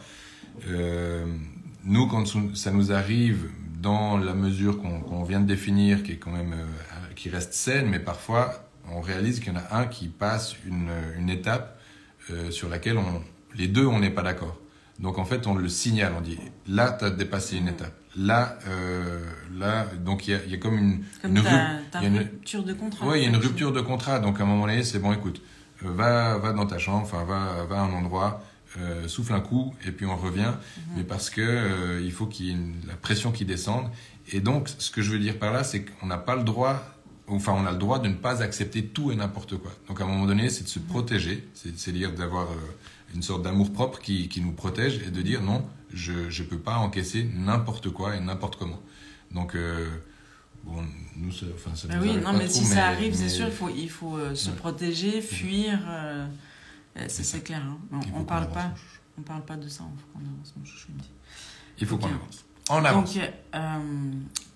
Nous, quand ça nous arrive dans la mesure qu'on vient de définir, qui est quand même qui reste saine, mais parfois on réalise qu'il y en a un qui passe une étape sur laquelle les deux on n'est pas d'accord. Donc en fait on le signale, on dit là tu as dépassé une étape. Là, donc il y a comme une
rupture de contrat.
Oui, il y a une rupture de contrat. Donc à un moment donné, c'est bon, écoute, va dans ta chambre, enfin va à un endroit, souffle un coup et puis on revient. Mais parce que il faut qu'il y ait la pression qui descende. Et donc ce que je veux dire par là, c'est qu'on n'a pas le droit, enfin on a le droit de ne pas accepter tout et n'importe quoi. Donc à un moment donné, c'est de se protéger, c'est-à-dire d'avoir une sorte d'amour-propre qui nous protège et de dire non, je peux pas encaisser n'importe quoi et n'importe comment. Donc bon, nous ça
nous oui, non, mais trop, si ça arrive, c'est sûr, il faut se protéger, fuir. C'est clair. Hein. On parle pas de ça. On avance, mon chouchou me dit.
Il faut qu'on avance. En avance.
Donc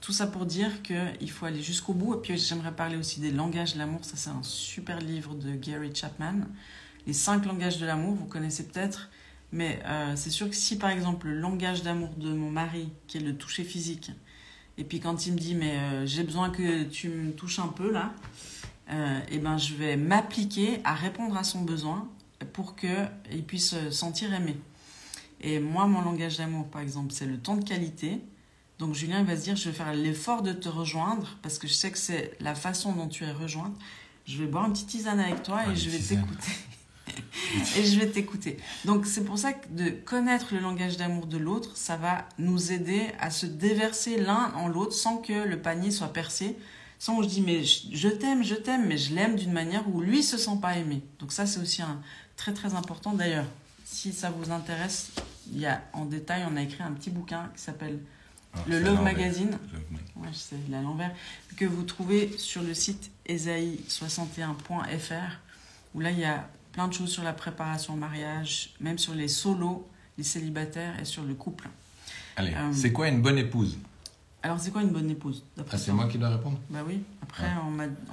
tout ça pour dire qu'il faut aller jusqu'au bout. Et puis j'aimerais parler aussi des langages de l'amour. Ça, c'est un super livre de Gary Chapman. Les 5 langages de l'amour, vous connaissez peut-être. Mais c'est sûr que si, par exemple, le langage d'amour de mon mari, qui est le toucher physique, et puis quand il me dit, mais j'ai besoin que tu me touches un peu, là, et ben, je vais m'appliquer à répondre à son besoin pour qu'il puisse se sentir aimé. Et moi, mon langage d'amour, par exemple, c'est le temps de qualité. Donc Julien, il va se dire, je vais faire l'effort de te rejoindre, parce que je sais que c'est la façon dont tu es rejointe. Je vais boire une petite tisane avec toi et je vais t'écouter. Et je vais t'écouter. Donc c'est pour ça que de connaître le langage d'amour de l'autre, ça va nous aider à se déverser l'un en l'autre sans que le panier soit percé, sans que je dis mais je t'aime, mais je l'aime d'une manière où lui se sent pas aimé. Donc ça c'est aussi un très très important. D'ailleurs, si ça vous intéresse, il y a en détail, on a écrit un petit bouquin qui s'appelle le Love Magazine. Ouais, je sais, à l'envers, que vous trouvez sur le site esaïe61.fr où là il y a plein de choses sur la préparation au mariage, même sur les solos, les célibataires et sur le couple.
Allez, c'est quoi une bonne épouse?
Alors, c'est quoi une bonne épouse?
C'est moi qui dois répondre?
Bah oui. Après,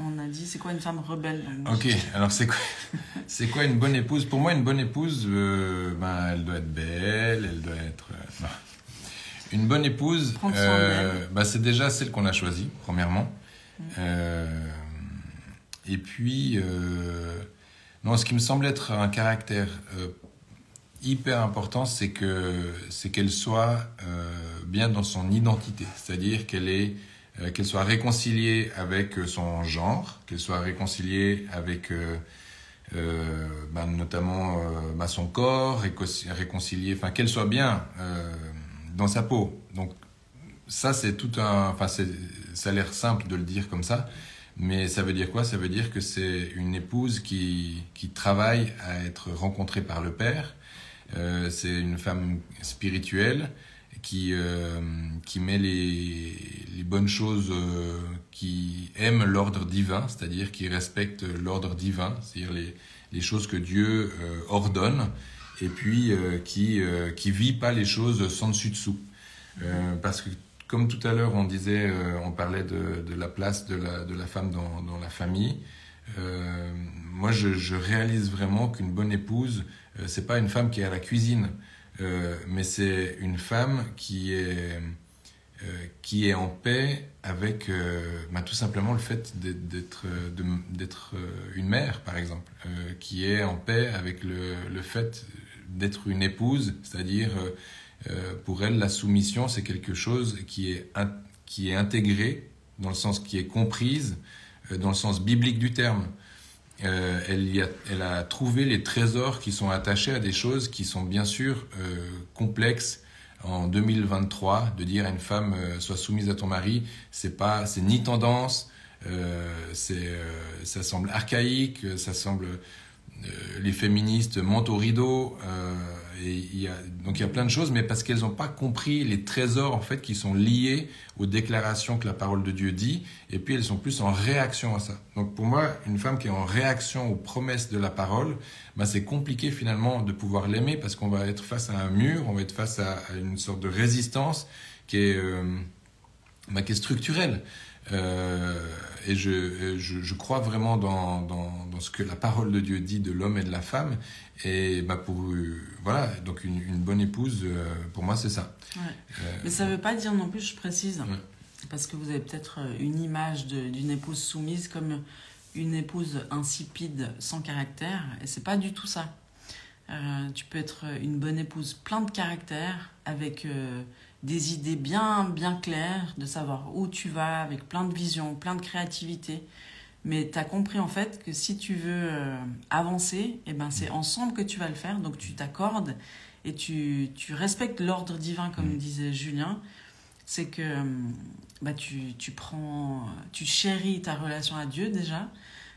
on a dit, c'est quoi une femme rebelle?
Ok, alors c'est quoi une bonne épouse? Pour moi, une bonne épouse, elle doit être belle, elle doit être... Une bonne épouse, c'est déjà celle qu'on a choisie, premièrement. Et puis... Non, ce qui me semble être un caractère hyper important, c'est qu'elle soit bien dans son identité, c'est-à-dire qu'elle soit réconciliée avec son genre, qu'elle soit réconciliée avec notamment son corps, réconciliée, enfin qu'elle soit bien dans sa peau. Donc ça c'est ça a l'air simple de le dire comme ça. Mais ça veut dire quoi? Ça veut dire que c'est une épouse qui travaille à être rencontrée par le Père. C'est une femme spirituelle qui met les bonnes choses, qui aime l'ordre divin, c'est-à-dire qui respecte l'ordre divin, c'est-à-dire les choses que Dieu ordonne, et puis qui vit pas les choses sans dessus-dessous. Parce que comme tout à l'heure, on parlait de la place de la femme dans la famille. Moi, je réalise vraiment qu'une bonne épouse, c'est pas une femme qui est à la cuisine. mais c'est une femme qui est en paix avec tout simplement le fait d'être une mère, par exemple, qui est en paix avec le fait d'être une épouse, c'est-à-dire pour elle la soumission c'est quelque chose qui est intégré dans le sens qui est comprise dans le sens biblique du terme. Elle a trouvé les trésors qui sont attachés à des choses qui sont bien sûr complexes. En 2023, de dire à une femme sois soumise à ton mari, c'est ni tendance, ça semble archaïque, ça semble les féministes mentent au rideau, donc il y a plein de choses, mais parce qu'elles n'ont pas compris les trésors en fait qui sont liés aux déclarations que la parole de Dieu dit, et puis elles sont plus en réaction à ça. Donc pour moi, une femme qui est en réaction aux promesses de la parole, c'est compliqué finalement de pouvoir l'aimer parce qu'on va être face à un mur, on va être face à une sorte de résistance qui est structurelle. Et je crois vraiment dans ce que la parole de Dieu dit de l'homme et de la femme. Et voilà, donc une bonne épouse, pour moi, c'est ça.
Ouais. Mais ça ne veut pas dire non plus, je précise,
ouais.
Parce que vous avez peut-être une image d'une épouse soumise comme une épouse insipide, sans caractère, et c'est pas du tout ça. Tu peux être une bonne épouse plein de caractère, avec des idées bien claires, de savoir où tu vas, avec plein de visions, plein de créativité. Mais tu as compris en fait que si tu veux avancer, c'est ensemble que tu vas le faire. Donc tu t'accordes et tu respectes l'ordre divin, comme disait Julien. C'est que tu chéris ta relation à Dieu déjà,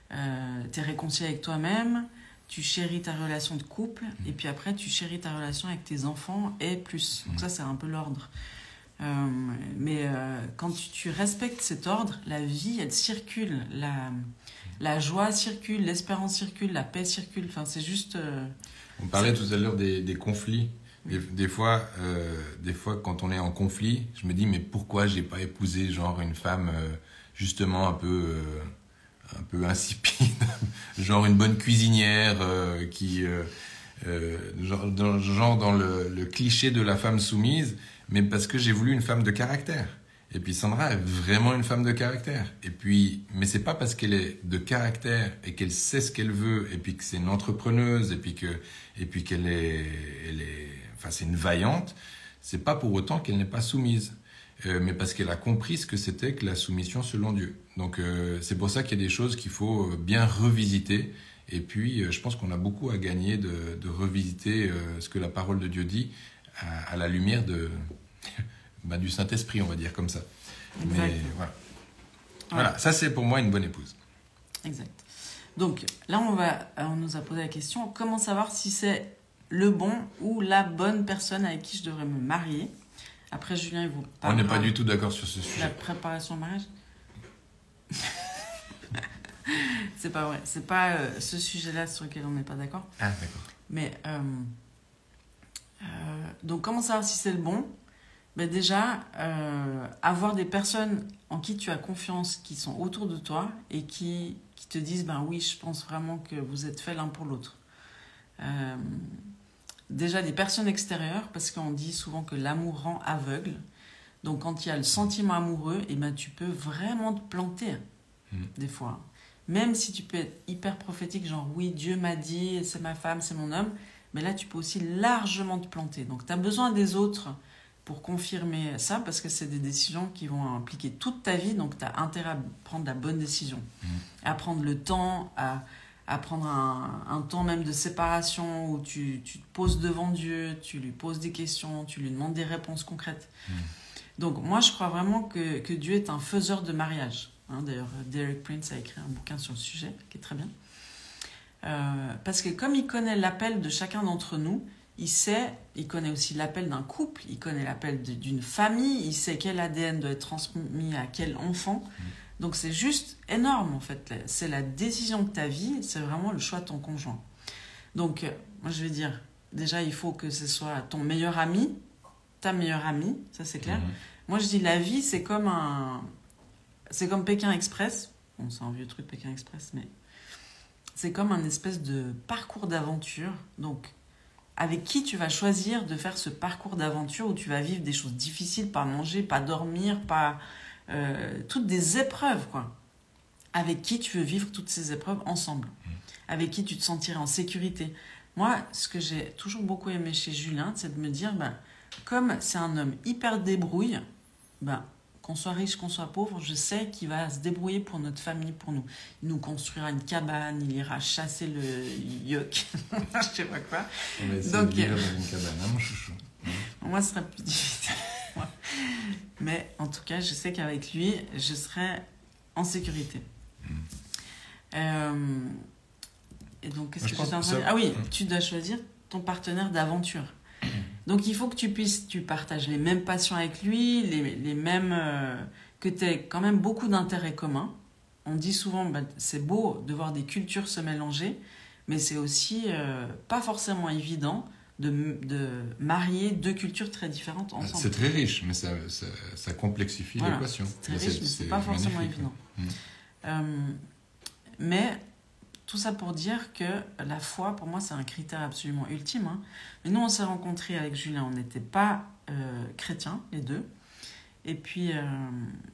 tu es réconcilié avec toi-même, tu chéris ta relation de couple, et puis après tu chéris ta relation avec tes enfants et plus. Donc ça c'est un peu l'ordre. Mais quand tu respectes cet ordre, la vie elle circule, la joie circule, l'espérance circule, la paix circule. Enfin c'est juste.
On parlait tout à l'heure des conflits. Des fois, quand on est en conflit, je me dis mais pourquoi j'ai pas épousé genre une femme justement un peu insipide, genre une bonne cuisinière qui genre dans le cliché de la femme soumise, mais parce que j'ai voulu une femme de caractère. Et puis Sandra est vraiment une femme de caractère. Et puis, mais c'est pas parce qu'elle est de caractère et qu'elle sait ce qu'elle veut, et puis que c'est une entrepreneuse, et puis qu'elle est, c'est une vaillante. C'est pas pour autant qu'elle n'est pas soumise, mais parce qu'elle a compris ce que c'était que la soumission selon Dieu. Donc c'est pour ça qu'il y a des choses qu'il faut bien revisiter. Et puis je pense qu'on a beaucoup à gagner de revisiter ce que la parole de Dieu dit à la lumière du Saint-Esprit, on va dire comme ça.
Exact.
Mais voilà, ça c'est pour moi une bonne épouse.
Exact. Donc là on nous a posé la question, comment savoir si c'est le bon ou la bonne personne avec qui je devrais me marier? Après Julien il vous parle.
On n'est pas du tout d'accord sur ce sujet.
La préparation au mariage. C'est pas vrai, c'est pas ce sujet-là sur lequel on n'est pas d'accord.
Ah d'accord.
Mais donc comment savoir si c'est le bon? Déjà, avoir des personnes en qui tu as confiance, qui sont autour de toi et qui te disent oui, je pense vraiment que vous êtes faits l'un pour l'autre. Déjà des personnes extérieures, parce qu'on dit souvent que l'amour rend aveugle. Donc quand il y a le sentiment amoureux, tu peux vraiment te planter des fois. Même si tu peux être hyper prophétique, genre oui, Dieu m'a dit, c'est ma femme, c'est mon homme, mais là tu peux aussi largement te planter. Donc tu as besoin des autres pour confirmer ça, parce que c'est des décisions qui vont impliquer toute ta vie, donc tu as intérêt à prendre la bonne décision. À prendre le temps, à prendre un temps même de séparation où tu te poses devant Dieu, tu lui poses des questions, tu lui demandes des réponses concrètes. Donc moi je crois vraiment que Dieu est un faiseur de mariage. D'ailleurs Derek Prince a écrit un bouquin sur le sujet qui est très bien. Parce que comme il connaît l'appel de chacun d'entre nous, il connaît aussi l'appel d'un couple, il connaît l'appel d'une famille, il sait quel ADN doit être transmis à quel enfant. Donc c'est juste énorme en fait. C'est la décision de ta vie, c'est vraiment le choix de ton conjoint. Donc moi je vais dire, déjà il faut que ce soit ton meilleur ami, ta meilleure amie, ça c'est clair. Moi je dis la vie c'est comme Pékin Express. Bon c'est un vieux truc Pékin Express, mais c'est comme un espèce de parcours d'aventure. Donc avec qui tu vas choisir de faire ce parcours d'aventure où tu vas vivre des choses difficiles, pas manger, pas dormir, pas toutes des épreuves, quoi. Avec qui tu veux vivre toutes ces épreuves ensemble, avec qui tu te sentirais en sécurité. Moi, ce que j'ai toujours beaucoup aimé chez Julien, c'est de me dire, comme c'est un homme hyper débrouille, qu'on soit riche, qu'on soit pauvre, je sais qu'il va se débrouiller pour notre famille, pour nous. Il nous construira une cabane, il ira chasser le yuk, je sais pas quoi.
On va essayer de vivre dans une cabane, hein, mon chouchou.
Moi, ce serait plus difficile. Mais en tout cas, je sais qu'avec lui, je serai en sécurité. Et donc, qu'est-ce que j'étais en train de dire ? Ah oui, tu dois choisir ton partenaire d'aventure. Donc, il faut que tu partages les mêmes passions avec lui, les mêmes... que tu aies quand même beaucoup d'intérêts communs. On dit souvent, c'est beau de voir des cultures se mélanger, mais c'est aussi pas forcément évident de marier deux cultures très différentes ensemble.
C'est très riche, mais ça complexifie l'équation.
C'est très riche, mais c'est pas forcément évident. Mais tout ça pour dire que la foi, pour moi, c'est un critère absolument ultime. Hein. Mais nous, on s'est rencontrés avec Julien, on n'était pas chrétiens, les deux. Et puis,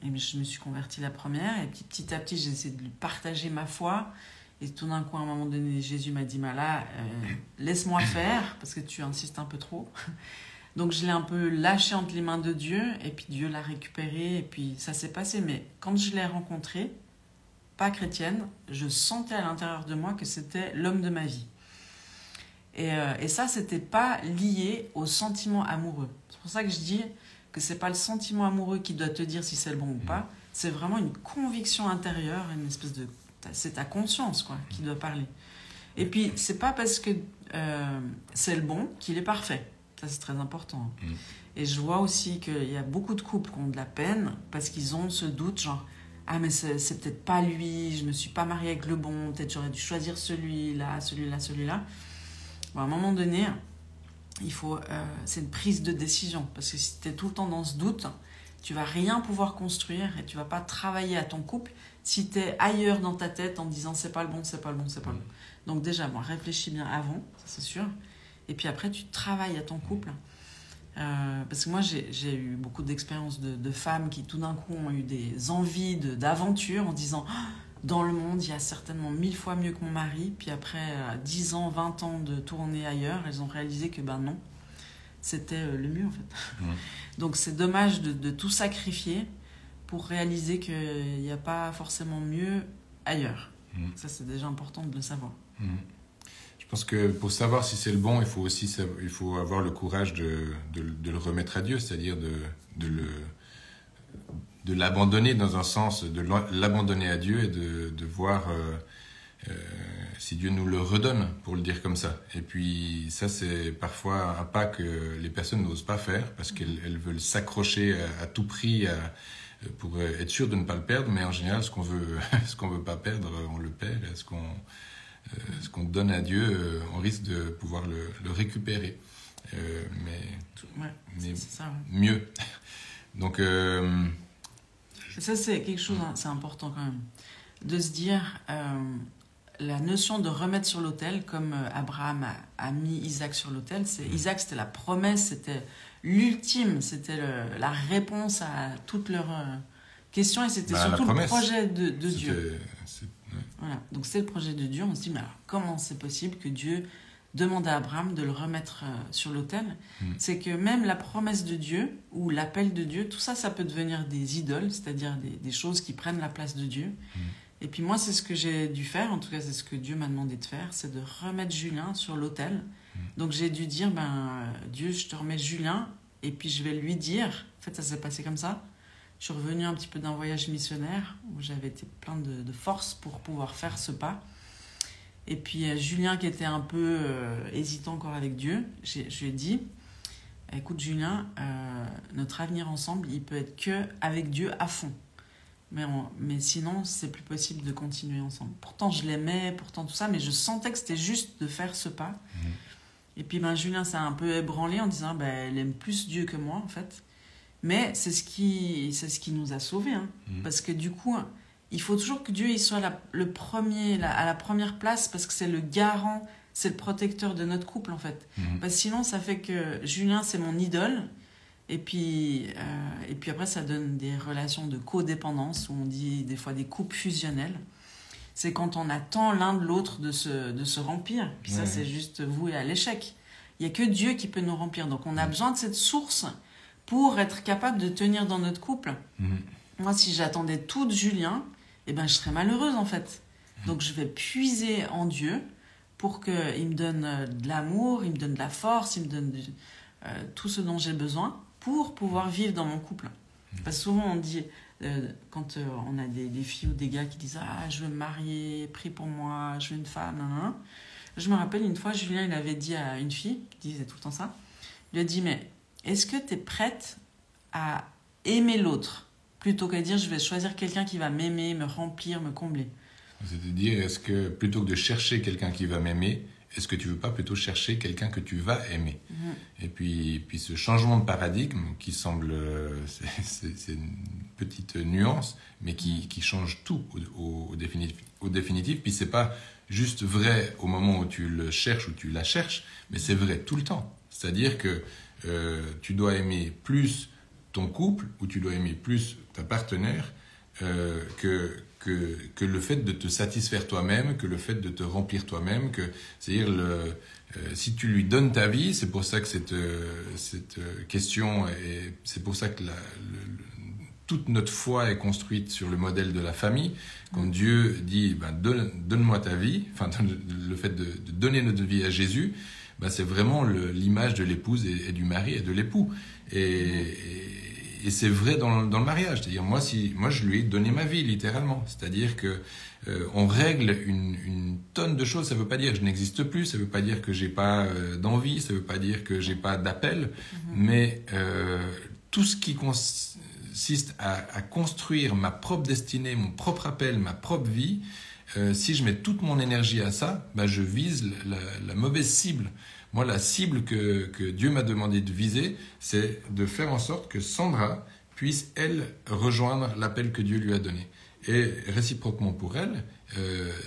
je me suis convertie la première, et puis petit à petit, j'ai essayé de lui partager ma foi. Et tout d'un coup, à un moment donné, Jésus m'a dit, laisse-moi faire, parce que tu insistes un peu trop. Donc, je l'ai un peu lâché entre les mains de Dieu, et puis Dieu l'a récupéré, et puis ça s'est passé. Mais quand je l'ai rencontré, pas chrétienne, je sentais à l'intérieur de moi que c'était l'homme de ma vie. Et ça, c'était pas lié au sentiment amoureux. C'est pour ça que je dis que c'est pas le sentiment amoureux qui doit te dire si c'est le bon ou pas. C'est vraiment une conviction intérieure, une espèce de... C'est ta conscience, quoi, qui doit parler. Et puis, c'est pas parce que c'est le bon qu'il est parfait. Ça, c'est très important. Et je vois aussi qu'il y a beaucoup de couples qui ont de la peine parce qu'ils ont ce doute, genre, ah, mais c'est peut-être pas lui, je me suis pas mariée avec le bon, peut-être j'aurais dû choisir celui-là, celui-là, celui-là. Bon, à un moment donné, il faut, c'est une prise de décision. Parce que si tu es tout le temps dans ce doute, tu vas rien pouvoir construire et tu vas pas travailler à ton couple si tu es ailleurs dans ta tête en disant c'est pas le bon, c'est pas le bon, c'est pas le bon. Donc déjà, réfléchis bien avant, ça c'est sûr. Et puis après, tu travailles à ton couple. Parce que moi, j'ai eu beaucoup d'expériences de femmes qui tout d'un coup ont eu des envies d'aventure en disant dans le monde, il y a certainement 1000 fois mieux que mon mari. Puis après 10 ans, 20 ans de tournée ailleurs, elles ont réalisé que non, c'était le mieux en fait. Donc c'est dommage de tout sacrifier pour réaliser qu'il n'y a pas forcément mieux ailleurs. Ça, c'est déjà important de le savoir.
Je pense que pour savoir si c'est le bon, il faut avoir le courage de le remettre à Dieu, c'est-à-dire de l'abandonner dans un sens, de l'abandonner à Dieu et de voir si Dieu nous le redonne, pour le dire comme ça. Et puis ça, c'est parfois un pas que les personnes n'osent pas faire parce qu'elles veulent s'accrocher à tout prix pour être sûr de ne pas le perdre, mais en général, ce qu'on veut pas perdre, on le perd. Ce qu'on donne à Dieu, on risque de pouvoir le récupérer. Mais
c'est ça,
mieux. Donc...
ça, c'est quelque chose, c'est important quand même, de se dire, la notion de remettre sur l'autel, comme Abraham a mis Isaac sur l'autel, Isaac, c'était la promesse, c'était l'ultime, c'était la réponse à toutes leurs questions, et c'était surtout le projet de Dieu. Voilà. Donc c'est le projet de Dieu. On se dit, mais alors comment c'est possible que Dieu demande à Abraham de le remettre sur l'autel ? C'est que même la promesse de Dieu ou l'appel de Dieu, tout ça, ça peut devenir des idoles, c'est-à-dire des choses qui prennent la place de Dieu. Et puis moi, c'est ce que j'ai dû faire, en tout cas c'est ce que Dieu m'a demandé de faire, c'est de remettre Julien sur l'autel. Donc j'ai dû dire, Dieu, je te remets Julien, et puis je vais lui dire, en fait ça s'est passé comme ça. Je suis revenue un petit peu d'un voyage missionnaire où j'avais été plein de force pour pouvoir faire ce pas. Et puis Julien, qui était un peu hésitant encore avec Dieu, je lui ai dit, écoute Julien, notre avenir ensemble, il peut être que avec Dieu à fond. Mais sinon, c'est plus possible de continuer ensemble. Pourtant, je l'aimais, pourtant tout ça, mais je sentais que c'était juste de faire ce pas. Et puis Julien s'est un peu ébranlé en disant, elle aime plus Dieu que moi en fait. Mais c'est ce qui nous a sauvés. Parce que du coup, il faut toujours que Dieu il soit le premier, à la première place, parce que c'est le garant c'est le protecteur de notre couple, en fait. Parce que sinon, ça fait que Julien, c'est mon idole. Et puis après, ça donne des relations de codépendance, où on dit des fois des couples fusionnels. C'est quand on attend l'un de l'autre de se remplir. Puis ça, c'est juste voué à l'échec. Il n'y a que Dieu qui peut nous remplir. Donc, on a besoin de cette source pour être capable de tenir dans notre couple. Moi, si j'attendais tout de Julien, eh ben, je serais malheureuse, en fait. Donc, je vais puiser en Dieu pour qu'il me donne de l'amour, il me donne de la force, il me donne tout ce dont j'ai besoin pour pouvoir vivre dans mon couple. Parce que souvent, on dit, quand on a des filles ou des gars qui disent « Ah, je veux me marier, prie pour moi, je veux une femme. » Je me rappelle une fois, Julien, il avait dit à une fille, qui disait tout le temps ça, il lui a dit « Mais est-ce que tu es prête à aimer l'autre plutôt qu'à dire « Je vais choisir quelqu'un qui va m'aimer, me remplir, me combler ?»
C'est-à-dire, est-ce que plutôt que de chercher quelqu'un qui va m'aimer, est-ce que tu veux pas plutôt chercher quelqu'un que tu vas aimer? Et puis ce changement de paradigme qui semble, c'est une petite nuance, mais qui change tout au définitif. Puis c'est pas juste vrai au moment où tu le cherches ou tu la cherches, mais c'est vrai tout le temps. C'est-à-dire que tu dois aimer plus ton couple ou tu dois aimer plus ta partenaire que le fait de te satisfaire toi-même, que le fait de te remplir toi-même, c'est-à-dire si tu lui donnes ta vie, c'est pour ça que cette question, c'est pour ça que toute notre foi est construite sur le modèle de la famille. Quand Dieu dit donne-moi ta vie, enfin le fait de donner notre vie à Jésus, c'est vraiment l'image de l'épouse et du mari et de l'époux. Et c'est vrai dans le mariage. C'est-à-dire, moi, je lui ai donné ma vie, littéralement. C'est-à-dire que on règle une tonne de choses. Ça ne veut pas dire que je n'existe plus. Ça ne veut pas dire que j'ai pas d'envie. Ça ne veut pas dire que j'ai pas d'appel. Mais tout ce qui consiste à construire ma propre destinée, mon propre appel, ma propre vie, si je mets toute mon énergie à ça, je vise la mauvaise cible. Moi, la cible que Dieu m'a demandé de viser, c'est de faire en sorte que Sandra puisse, elle, rejoindre l'appel que Dieu lui a donné. Et réciproquement pour elle,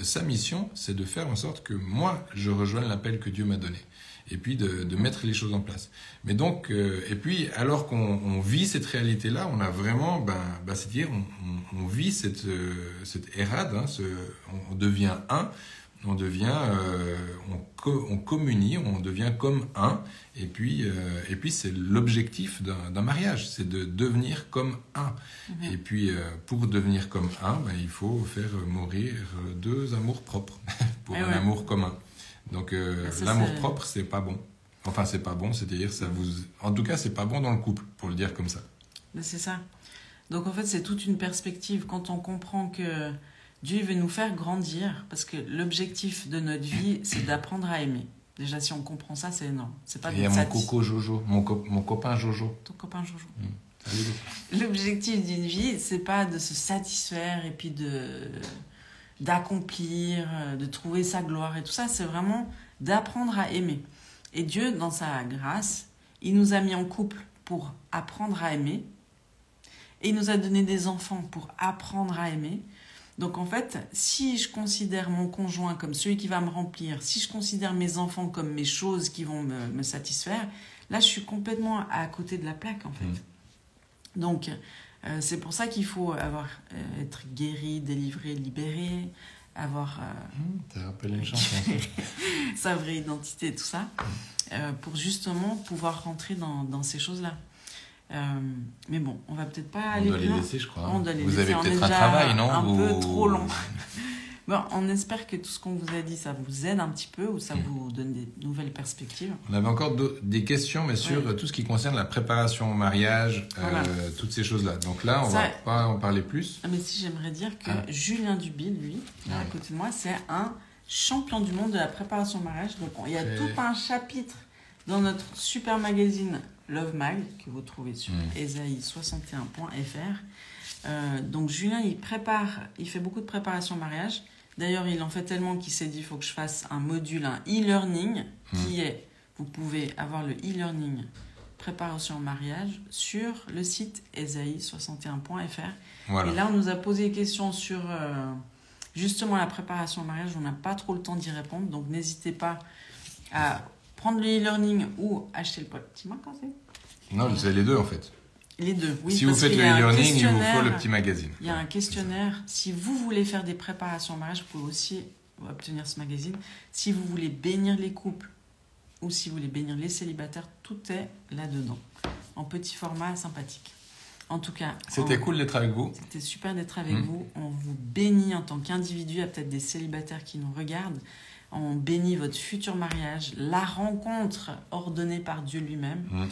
sa mission, c'est de faire en sorte que moi, je rejoigne l'appel que Dieu m'a donné. Et puis de mettre les choses en place. Mais donc, et puis, alors qu'on vit cette réalité-là, on a vraiment, c'est-à-dire, on vit cette érade, on devient un. On devient, on communie, on devient comme un, et puis c'est l'objectif d'un mariage, c'est de devenir comme un. Et puis pour devenir comme un, il faut faire mourir deux amours propres pour un amour commun. Donc l'amour propre, c'est pas bon. Enfin, c'est pas bon, c'est-à-dire en tout cas, c'est pas bon dans le couple, pour le dire comme ça.
Mais c'est ça. Donc en fait, c'est toute une perspective quand on comprend que Dieu veut nous faire grandir, parce que l'objectif de notre vie, c'est d'apprendre à aimer. Déjà, si on comprend ça, c'est énorme. C'est pas.
Il y a mon coco Jojo, mon copain Jojo.
Ton copain Jojo. L'objectif d'une vie, c'est pas de se satisfaire et puis d'accomplir, de trouver sa gloire et tout ça. C'est vraiment d'apprendre à aimer. Et Dieu, dans sa grâce, il nous a mis en couple pour apprendre à aimer. Et il nous a donné des enfants pour apprendre à aimer. Donc en fait, si je considère mon conjoint comme celui qui va me remplir, si je considère mes enfants comme mes choses qui vont me satisfaire, là je suis complètement à côté de la plaque en fait. Donc c'est pour ça qu'il faut être guéri, délivré, libéré, avoir
t'as rappelé une chanson.
sa vraie identité, tout ça, pour justement pouvoir rentrer dans ces choses-là. Mais bon, on va peut-être pas aller plus loin.
On doit les laisser, je crois.
On doit les
vous
laisser.
avez peut-être un travail, non?
Un peu trop long. Bon, on espère que tout ce qu'on vous a dit, ça vous aide un petit peu ou ça vous donne des nouvelles perspectives.
On avait encore des questions, mais sur tout ce qui concerne la préparation au mariage, toutes ces choses-là. Donc là, on va pas en parler plus.
Mais si, j'aimerais dire que Julien Duby, lui, là, à côté de moi, c'est un champion du monde de la préparation au mariage. Donc il y a tout un chapitre dans notre super magazine Love Mag, que vous trouvez sur esaïe61.fr. Donc Julien, il fait beaucoup de préparation au mariage. D'ailleurs, il en fait tellement qu'il s'est dit, il faut que je fasse un module, un e-learning, vous pouvez avoir le e-learning préparation au mariage sur le site esaïe61.fr. Voilà. Et là, on nous a posé des questions sur justement la préparation au mariage, on n'a pas trop le temps d'y répondre, donc n'hésitez pas à prendre le e-learning ou acheter le petit magazine.
Non, c'est les deux en fait.
Les deux, oui.
Si vous faites le e-learning, il vous faut le petit magazine.
Il y a un questionnaire. Si vous voulez faire des préparations au mariage, vous pouvez aussi obtenir ce magazine. Si vous voulez bénir les couples ou si vous voulez bénir les célibataires, tout est là-dedans, en petit format sympathique. En tout cas,
c'était cool d'être avec vous.
C'était super d'être avec vous. On vous bénit en tant qu'individu. Il y a peut-être des célibataires qui nous regardent. On bénit votre futur mariage, la rencontre ordonnée par Dieu lui-même.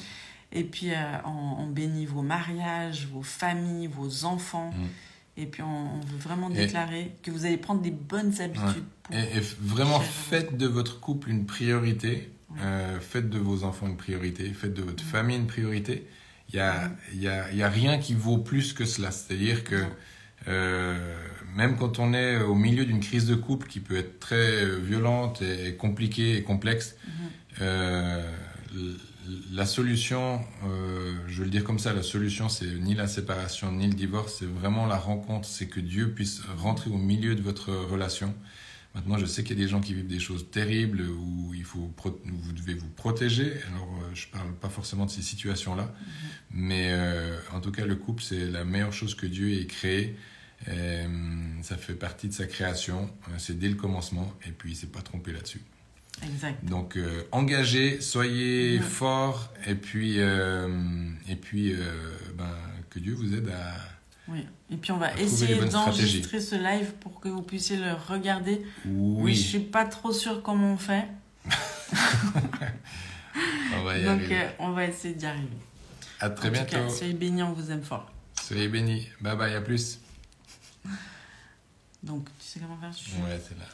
Et puis, on bénit vos mariages, vos familles, vos enfants. Et puis, on veut vraiment déclarer que vous allez prendre des bonnes habitudes.
Et vraiment, faites de votre couple une priorité. Faites de vos enfants une priorité. Faites de votre famille une priorité. Il y a rien qui vaut plus que cela. C'est-à-dire que même quand on est au milieu d'une crise de couple qui peut être très violente et compliquée et complexe, la solution, je vais le dire comme ça, la solution c'est ni la séparation ni le divorce, c'est vraiment la rencontre, c'est que Dieu puisse rentrer au milieu de votre relation. Maintenant, je sais qu'il y a des gens qui vivent des choses terribles où vous devez vous protéger. Alors, je ne parle pas forcément de ces situations-là, mais en tout cas, le couple, c'est la meilleure chose que Dieu ait créée. Ça fait partie de sa création, c'est dès le commencement, et puis il ne s'est pas trompé là-dessus.
Exact.
Donc, engagez, soyez forts, et puis que Dieu vous aide à...
Oui, et puis on va essayer d'enregistrer ce live pour que vous puissiez le regarder.
Oui.
Je ne suis pas trop sûre comment on fait.
On va y
Donc,
arriver.
on va essayer d'y arriver.
À très bientôt.
En tout cas, soyez bénis, on vous aime fort.
Soyez bénis. Bye bye, à plus.
Donc, tu sais comment faire?
Ouais, c'est là.